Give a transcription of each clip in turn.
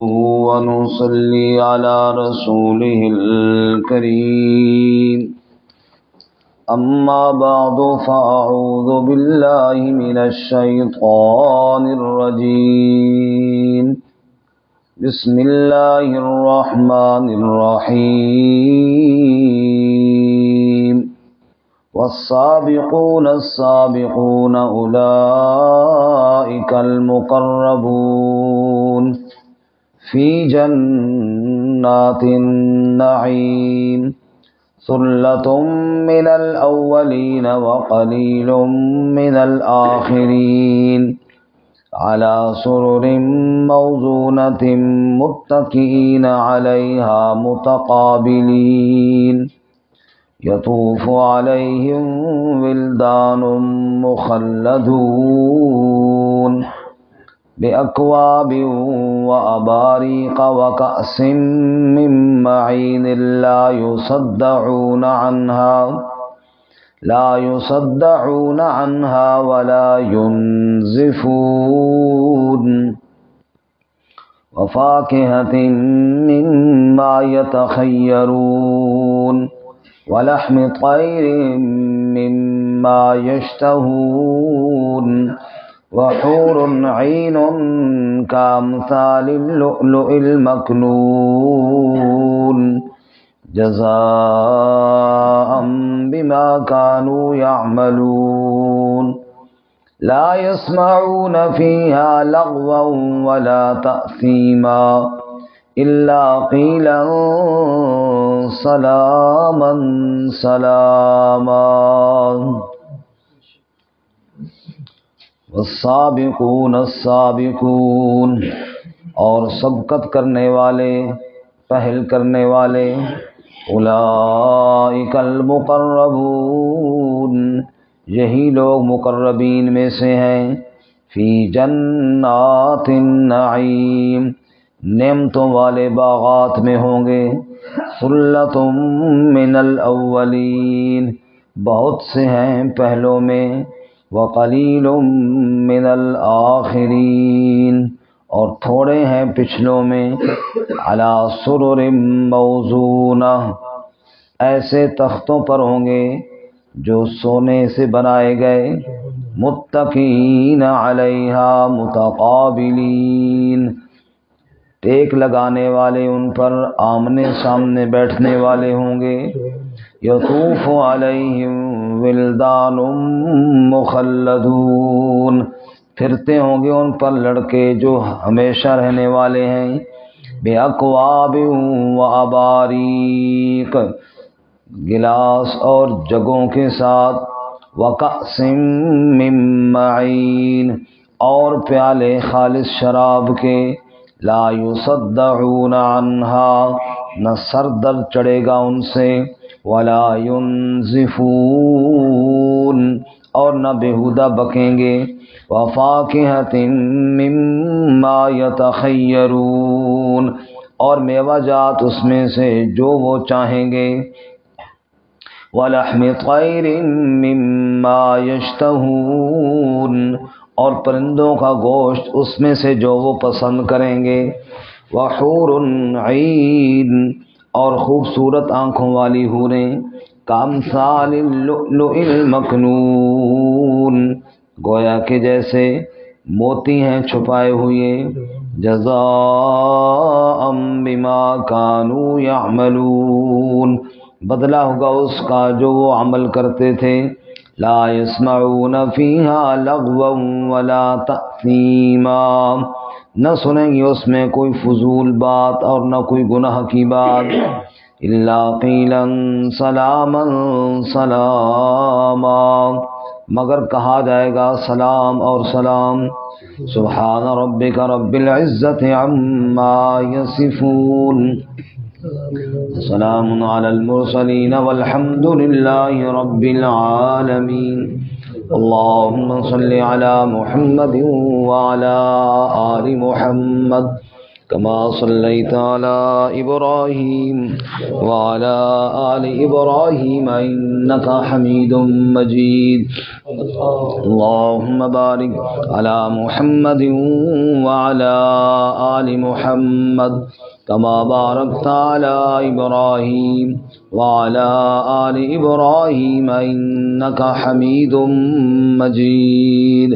ونصلي على رسوله الكريم أما بعد فأعوذ بالله من الشيطان الرجيم بسم الله الرحمن الرحيم والسابقون السابقون أولئك المقربون في جنات النعيم ثلة من الأولين وقليل من الآخرين على سرر موضونة متكئين عليها متقابلين يطوف عليهم ولدان مخلدون بأكواب وأباريق وكأس من معين لا يصدعون عنها ولا ينزفون وفاكهة مما يتخيرون ولحم طير مما يشتهون وحور عين كأمثال اللؤلؤ المكنون جزاء بما كانوا يعملون لا يسمعون فيها لغوا ولا تأثيما إلا قيلا سلاما سلاما والسابقون السابقون اور سبقت کرنے والے، پہل کرنے والے، اولئک المقربون یہی لوگ مقربین میں سے ہیں، فی جنات النعیم نعمتوں والے باغات میں ہوں گے، ثلۃ من الاولین بہت سے ہیں پہلوں میں، وقلیل من الآخرین اور تھوڑے ہیں پچھلوں میں، علی سرر موضونہ ایسے تختوں پر ہوں گے جو سونے سے بنائے گئے، متکئین علیہا متقابلین ٹیک لگانے والے ان پر آمنے سامنے بیٹھنے والے ہوں گے، یطوف علیہم ولدان مخلدون پھرتے ہوں گے ان پر لڑکے جو ہمیشہ رہنے والے ہیں، بأکواب و اباریق گلاس اور جگوں کے ساتھ، وکأس من معین اور پیالے خالص شراب کے، لا یصدعون عنہا نہ سر درد چڑھے گا ان سے، ولا ينزفون اور نہ بےہودہ بکیں گے، وفاکہۃ مما یتخیرون اور میوہ جات اس میں سے جو وہ چاہیں گے، ولحم طیر مما یشتہون اور پرندوں کا گوشت اس میں سے جو وہ پسند کریں گے، وحور عین اور خوبصورت آنکھوں والی حوریں، کامثال اللؤلؤ المکنون گویا کہ جیسے موتی ہیں چھپائے ہوئے، جزاء بما كانوا يعملون بدلہ ہوگا اس کا جو وہ عمل کرتے تھے، لا يسمعون فيها لغوا ولا تأثیما نہ سنیں گے اس میں کوئی فضول بات اور نہ کوئی گناہ کی بات، الا قیلا سلاما سلاما مگر کہا جائے گا سلام اور سلام، سبحان ربک رب العزت عما یصفون سلام علی المرسلین والحمد للہ رب العالمین اللهم صل على محمد وعلى آل محمد كما صليت على إبراهيم وعلى آل إبراهيم إنك حميد مجيد اللهم بارك على محمد وعلى آل محمد كما باركت على إبراهيم وعلى آل إبراهيم إنك حميد مجيد.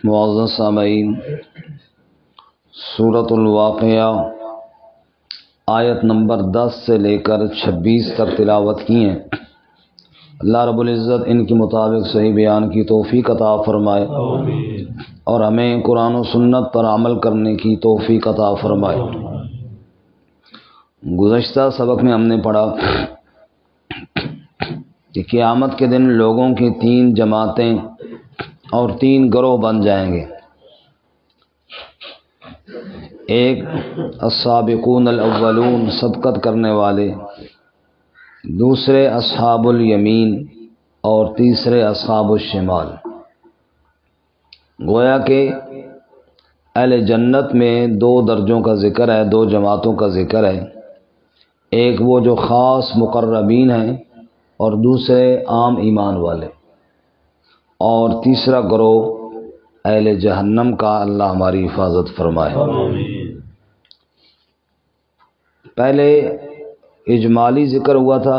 معزز سامعین، سورۃ الواقعہ آیت نمبر 10 سے لے کر 26 تک تلاوت کی ہیں. اللہ رب العزت ان کے مطابق صحیح بیان کی توفیق عطا فرمائے اور ہمیں قرآن و سنت پر عمل کرنے کی توفیق عطا فرمائے. گزشتہ سبق میں ہم نے پڑھا کہ قیامت کے دن لوگوں کی 3 جماعتیں اور 3 گروہ بن جائیں گے. ایک السابقون الاولون، سبقت کرنے والے، دوسرے اصحاب الیمین اور تیسرے اصحاب الشمال. گویا کہ اہل جنت میں 2 درجوں کا ذکر ہے، 2 جماعتوں کا ذکر ہے. ایک وہ جو خاص مقربین ہیں اور دوسرے عام ایمان والے، اور تیسرا گروہ اہل جہنم کا. اللہ ہماری حفاظت فرمائے. پہلے اجمالی ذکر ہوا تھا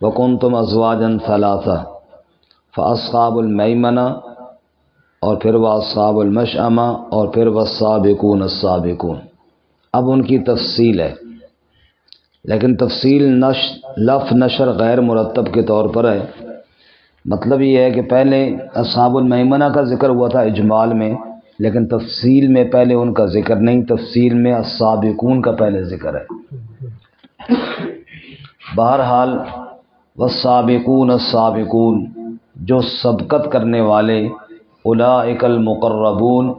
وَكُنْتُمْ أَزْوَاجًا ثَلَاثَةً فَأَصْحَابُ الْمَيْمَنَةِ اور پھر وَأَصْحَابُ الْمَشْأَمَةِ اور پھر وَالسَّابِقُونَ السَّابِقُونَ. اب ان کی تفصیل ہے، لیکن تفصیل لفظ نشر غیر مرتب کے طور پر ہے. مطلب یہ ہے کہ پہلے اصحاب المیمنہ کا ذکر ہوا تھا اجمال میں، لیکن تفصیل میں پہلے ان کا ذکر نہیں، تفصیل میں السابقون کا پہلے ذکر ہے. بہرحال والسابقون السابقون، جو سبقت کرنے والے، اولئک المقربون،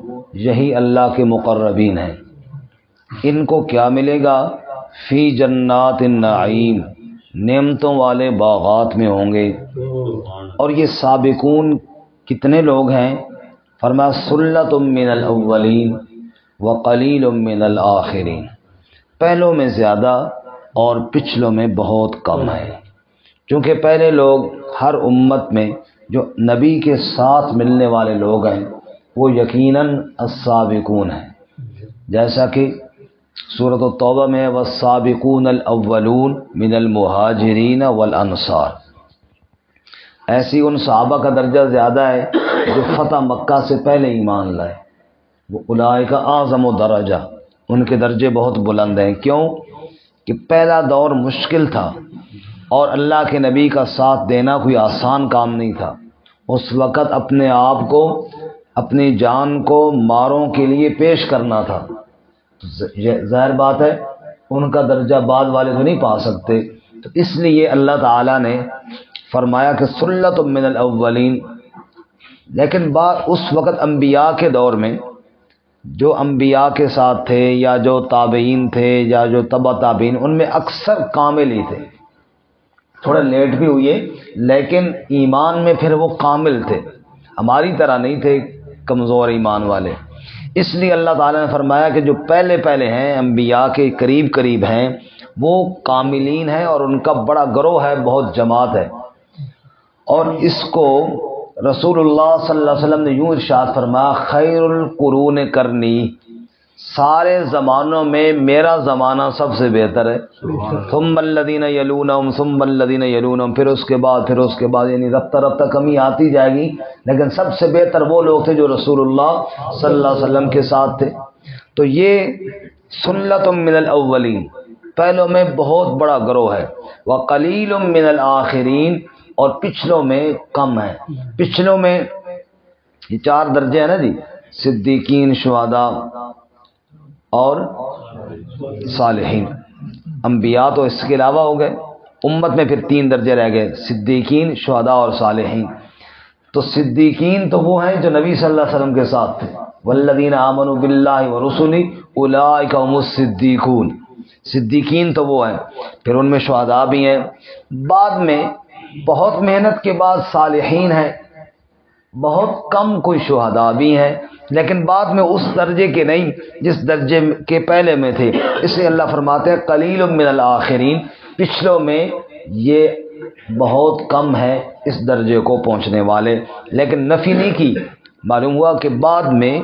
یہی اللہ کے مقربین ہیں. ان کو کیا ملے گا؟ فی جنات النعیم، نعمتوں والے باغات میں ہوں گے. اور یہ سابقون کتنے لوگ ہیں؟ فرمایا سلۃ من الاولین وقلیل من الآخرین، پہلوں میں زیادہ اور پچھلوں میں بہت کم ہے. چونکہ پہلے لوگ ہر امت میں جو نبی کے ساتھ ملنے والے لوگ ہیں وہ یقیناً السابقون ہیں، جیسا کہ سورۃ التوبہ میں والسابقون الاولون من المہاجرین والانصار. ایسی ان صحابہ کا درجہ زیادہ ہے جو فتح مکہ سے پہلے ایمان لائے، وہ اولئک اعظم درجہ، ان کے درجے بہت بلند ہیں. کیوں کہ پہلا دور مشکل تھا اور اللہ کے نبی کا ساتھ دینا کوئی آسان کام نہیں تھا. اس وقت اپنے آپ کو، اپنی جان کو ماروں کے لیے پیش کرنا تھا. ظاہر بات ہے ان کا درجہ بعد والے تو نہیں پا سکتے. تو اس لیے اللہ تعالیٰ نے فرمایا کہ سلۃ من الاولین. لیکن اس وقت انبیاء کے دور میں جو انبیاء کے ساتھ تھے یا جو تابعین تھے یا جو تبع تابعین، ان میں اکثر کامل ہی تھے. تھوڑا لیٹ بھی ہوئے لیکن ایمان میں پھر وہ کامل تھے، ہماری طرح نہیں تھے کمزور ایمان والے. اس لیے اللہ تعالیٰ نے فرمایا کہ جو پہلے ہیں، انبیاء کے قریب ہیں، وہ کاملین ہیں اور ان کا بڑا گروہ ہے، بہت جماعت ہے. اور اس کو رسول اللہ صلی اللہ علیہ وسلم نے یوں ارشاد فرمایا خیر القرون کرنی، سارے زمانوں میں میرا زمانہ سب سے بہتر ہے. ثم الذین یلونہم ثم الذین یلونہم، پھر اس کے بعد، یعنی رفتہ کمی آتی جائے گی، لیکن سب سے بہتر وہ لوگ تھے جو رسول اللہ صلی اللہ علیہ وسلم کے ساتھ تھے. تو یہ سلۃ من الاولین، پہلوں میں بہت بڑا گروہ ہے. وقلیل من الآخرین، اور پچھلوں میں کم ہے. پچھلوں میں یہ 4 درجے ہیں نا جی، صدیقین، شہداء اور صالحین. انبیاء تو اس کے علاوہ ہو گئے، امت میں پھر 3 درجے رہ گئے، صدیقین، شہداء اور صالحین. تو صدیقین تو وہ ہیں جو نبی صلی اللہ علیہ وسلم کے ساتھ تھے. والذین آمنوا باللہ ورسلہ اولئک هم الصدیقون، صدیقین تو وہ ہیں. پھر ان میں شہداء بھی ہیں. بعد میں بہت محنت کے بعد صالحین ہیں. بہت کم کوئی شہداء بھی ہیں، لیکن بعد میں اس درجے کے نہیں جس درجے کے پہلے میں تھے، اس لیے اللہ فرماتے ہیں قلیل من الآخرین، پچھلوں میں یہ بہت کم ہے اس درجے کو پہنچنے والے، لیکن نفی نہیں کی، معلوم ہوا کہ بعد میں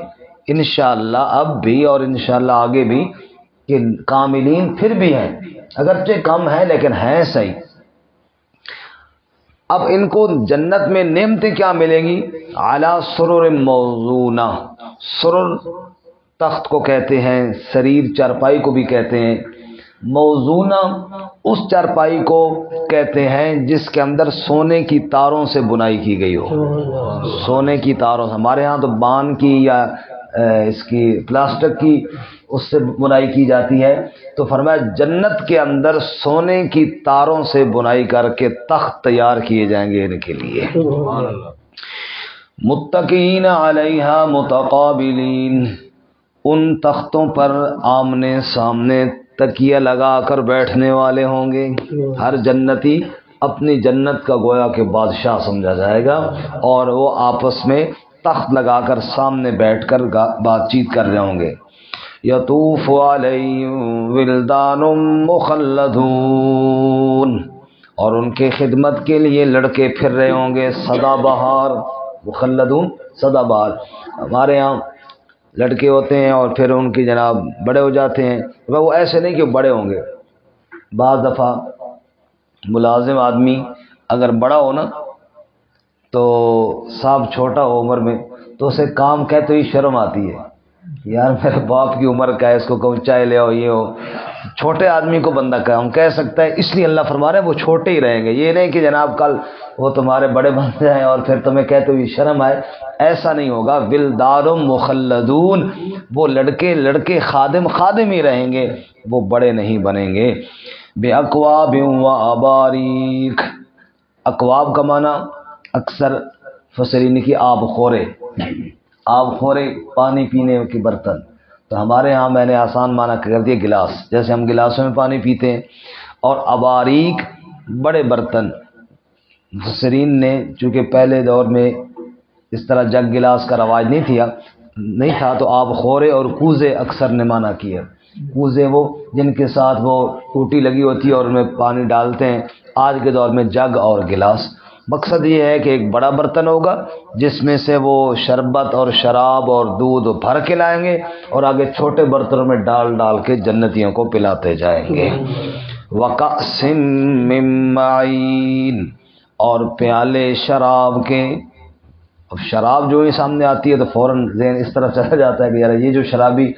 انشاءاللہ اب بھی اور انشاءاللہ آگے بھی کہ کاملین پھر بھی ہیں، اگرچہ کم ہیں لیکن ہیں صحیح۔ اب ان کو جنت میں نعمتیں کیا ملیں گی؟ علی سرر موضونہ، سرر تخت کو کہتے ہیں، سریر چارپائی کو بھی کہتے ہیں، موضونہ اس چارپائی کو کہتے ہیں جس کے اندر سونے کی تاروں سے بنائی کی گئی ہو، سونے کی تاروں، ہمارے ہاں تو بان کی یا اس کی پلاسٹک کی اس سے بنائی کی جاتی ہے، تو فرمایا جنت کے اندر سونے کی تاروں سے بنائی کر کے تخت تیار کیے جائیں گے ان کے لیے۔ متقین علیہا متقابلین، ان تختوں پر آمنے سامنے تکیہ لگا کر بیٹھنے والے ہوں گے، ہر جنتی اپنی جنت کا گویا کہ بادشاہ سمجھا جائے گا، اور وہ آپس میں تخت لگا کر سامنے بیٹھ کر بات چیت کر رہے ہوں گے۔ یطوف علیہم ولدان مخلدون، اور ان کے خدمت کے لیے لڑکے پھر رہے ہوں گے سدا بہار، مخلدون سدا بہار۔ ہمارے یہاں لڑکے ہوتے ہیں اور پھر ان کی جناب بڑے ہو جاتے ہیں، وہ ایسے نہیں کہ بڑے ہوں گے، بعض دفعہ ملازم آدمی اگر بڑا ہو نا تو صاحب چھوٹا ہو عمر میں تو اسے کام کہتے ہی شرم آتی ہے، یار میرے باپ کی عمر کا ہے، اس کو کہوں چائے لے آؤ یہ ہو، چھوٹے آدمی کو بندہ کام کہہ سکتا ہے، اس لیے اللہ فرما رہے ہیں وہ چھوٹے ہی رہیں گے، یہ نہیں کہ جناب کل وہ تمہارے بڑے بن جائیں اور پھر تمہیں کہتے ہوئے شرم آئے، ایسا نہیں ہوگا۔ ولدان مخلدون، وہ لڑکے خادم ہی رہیں گے، وہ بڑے نہیں بنیں گے۔ بِأَكْوَابٍ وَأَبَارِيكَ، اکواب کا معنی اکثر فسرین کی آب خورے پانی پینے کے برتن، تو ہمارے ہاں میں نے آسان معنی کر دیا گلاس، جیسے ہم گلاسوں میں پانی پیتے ہیں، اور اباریک بڑے برتن۔ مفسرین نے چونکہ پہلے دور میں اس طرح جگ گلاس کا رواج نہیں تھا تو آب خورے اور کوزے اکثر نے معنی کیا۔ کوزے وہ جن کے ساتھ وہ ٹوٹی لگی ہوتی ہے اور ان میں پانی ڈالتے ہیں، آج کے دور میں جگ اور گلاس۔ مقصد یہ ہے کہ ایک بڑا برتن ہوگا جس میں سے وہ شربت اور شراب اور دودھ بھر کے لائیں گے اور آگے چھوٹے برتنوں میں ڈال کے جنتیوں کو پلاتے جائیں گے۔ وَكَأْسٍ مِّن مَّعِينٍ، اور پیالے شراب کے۔ اب شراب جو ہی سامنے آتی ہے تو فوراً ذہن اس طرف چلا جاتا ہے کہ یار یہ جو شرابی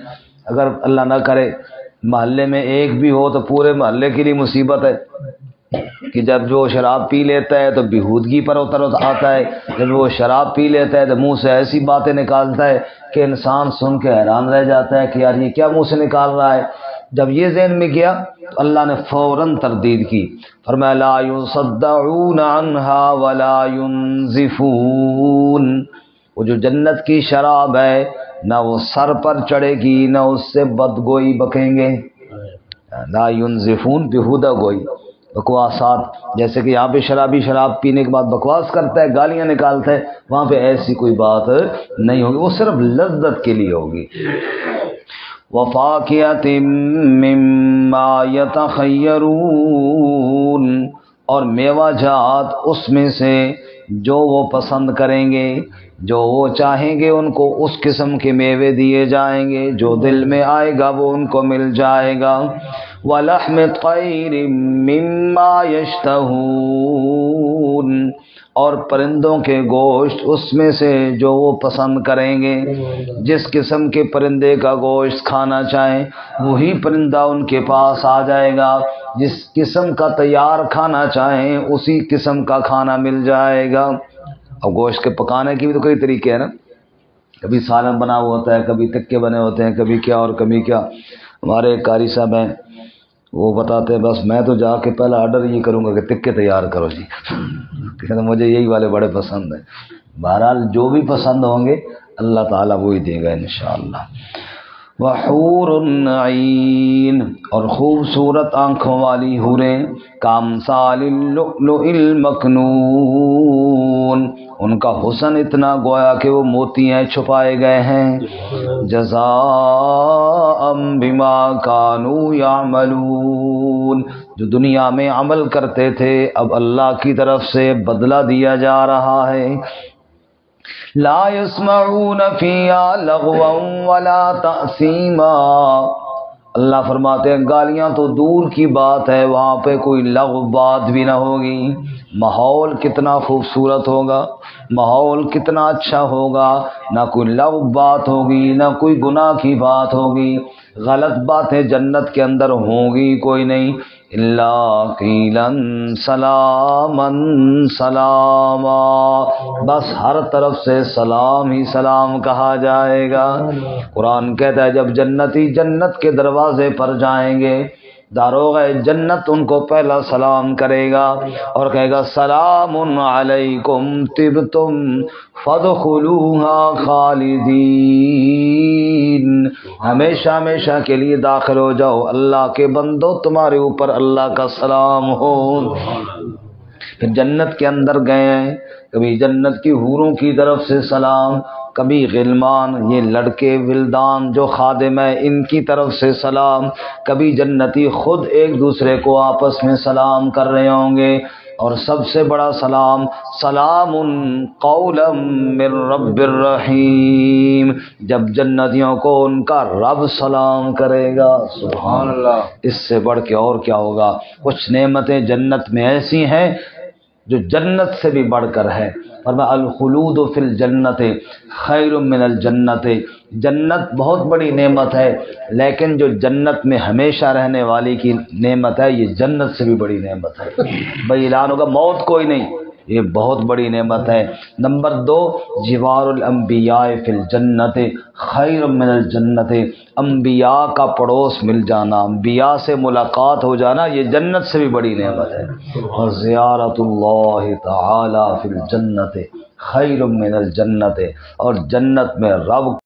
اگر اللہ نہ کرے محلے میں ایک بھی ہو تو پورے محلے کے لیے مصیبت ہے، کہ جب جو شراب پی لیتا ہے تو بیہودگی پر اتر آتا ہے، جب وہ شراب پی لیتا ہے تو منہ سے ایسی باتیں نکالتا ہے کہ انسان سن کے حیران رہ جاتا ہے کہ یار یہ کیا منہ سے نکال رہا ہے۔ جب یہ ذہن میں گیا تو اللہ نے فوراً تردید کی، فرمایا لا يصدعون عنها ولا ينزفون، وہ جو جنت کی شراب ہے نہ وہ سر پر چڑھے گی نہ اس سے بدگوئی بکیں گے، لا ينزفون بیہودہ گوئی، بکواسات، جیسے کہ یہاں پہ شرابی شراب پینے کے بعد بکواس کرتا ہے، گالیاں نکالتا ہے، وہاں پہ ایسی کوئی بات نہیں ہوگی، وہ صرف لذت کے لیے ہوگی۔ وَفَاكِهَةٍ مِّمَّا يَتَخَيَّرُونَ، اور میوہ جات اس میں سے جو وہ پسند کریں گے، جو وہ چاہیں گے ان کو اس قسم کے میوے دیے جائیں گے، جو دل میں آئے گا وہ ان کو مل جائے گا۔ وَلَحْمِ طَيْرٍ مِّمَّا يَشْتَهُونَ، اور پرندوں کے گوشت اس میں سے جو وہ پسند کریں گے، جس قسم کے پرندے کا گوشت کھانا چاہیں وہی پرندہ ان کے پاس آ جائے گا، جس قسم کا تیار کھانا چاہیں اسی قسم کا کھانا مل جائے گا۔ اور گوشت کے پکانے کی بھی تو کئی طریقے ہیں نا، کبھی سالن بنا ہوا ہوتا ہے، کبھی تکے بنے ہوتے ہیں، کبھی کیا اور کبھی کیا۔ ہمارے قاری صاحب ہیں وہ بتاتے ہیں بس میں تو جا کے پہلا آرڈر یہ کروں گا کہ تکے تیار کرو جی، کہتے مجھے یہی والے بڑے پسند ہیں۔ بہرحال جو بھی پسند ہوں گے اللہ تعالیٰ وہی دے گا انشاءاللہ۔ وحور عین، اور خوبصورت آنکھوں والی حوریں، کامثال اللؤلؤ المکنون، ان کا حسن اتنا گویا کہ وہ موتی ہیں چھپائے گئے ہیں، جزاء بما كانوا يعملون، جو دنیا میں عمل کرتے تھے اب اللہ کی طرف سے بدلہ دیا جا رہا ہے۔ لا يسمعون فيها لغوا ولا تأثیما، اللہ فرماتے ہیں گالیاں تو دور کی بات ہے، وہاں پہ کوئی لغو بات بھی نہ ہوگی۔ ماحول کتنا خوبصورت ہوگا، ماحول کتنا اچھا ہوگا، نہ کوئی لغو بات ہوگی، نہ کوئی گناہ کی بات ہوگی، غلط باتیں جنت کے اندر ہوں گی کوئی نہیں۔ الا قیلا سلاما سلاما، بس ہر طرف سے سلام ہی سلام کہا جائے گا۔ قرآن کہتا ہے جب جنتی جنت کے دروازے پر جائیں گے، داروغ جنت ان کو پہلا سلام کرے گا اور کہے گا سلام علیکم طبتم فادخلوها خالدین، ہمیشہ ہمیشہ کے لیے داخل ہو جاؤ، اللہ کے بندو تمہارے اوپر اللہ کا سلام ہو۔ پھر جنت کے اندر گئے ہیں، کبھی جنت کی حوروں کی طرف سے سلام، کبھی غلمان یہ لڑکے ولدان جو خادم ہیں ان کی طرف سے سلام، کبھی جنتی خود ایک دوسرے کو آپس میں سلام کر رہے ہوں گے، اور سب سے بڑا سلام سلام قولا من رب الرحیم، جب جنتیوں کو ان کا رب سلام کرے گا۔ سبحان اللہ، اس سے بڑھ کے اور کیا ہوگا؟ کچھ نعمتیں جنت میں ایسی ہیں جو جنت سے بھی بڑھ کر ہے، فرمایا الخلود فی الجنت خیر من الجنت، جنت بہت بڑی نعمت ہے، لیکن جو جنت میں ہمیشہ رہنے والی کی نعمت ہے یہ جنت سے بھی بڑی نعمت ہے۔ بھائی اعلان ہوگا موت کوئی نہیں، یہ بہت بڑی نعمت ہے۔ نمبر 2 جوار الانبیاء فی الجنت خیر من الجنت، انبیاء کا پڑوس مل جانا، انبیاء سے ملاقات ہو جانا یہ جنت سے بھی بڑی نعمت ہے۔ اور زیارت اللہ تعالی فی الجنت خیر من الجنت، اور جنت میں رب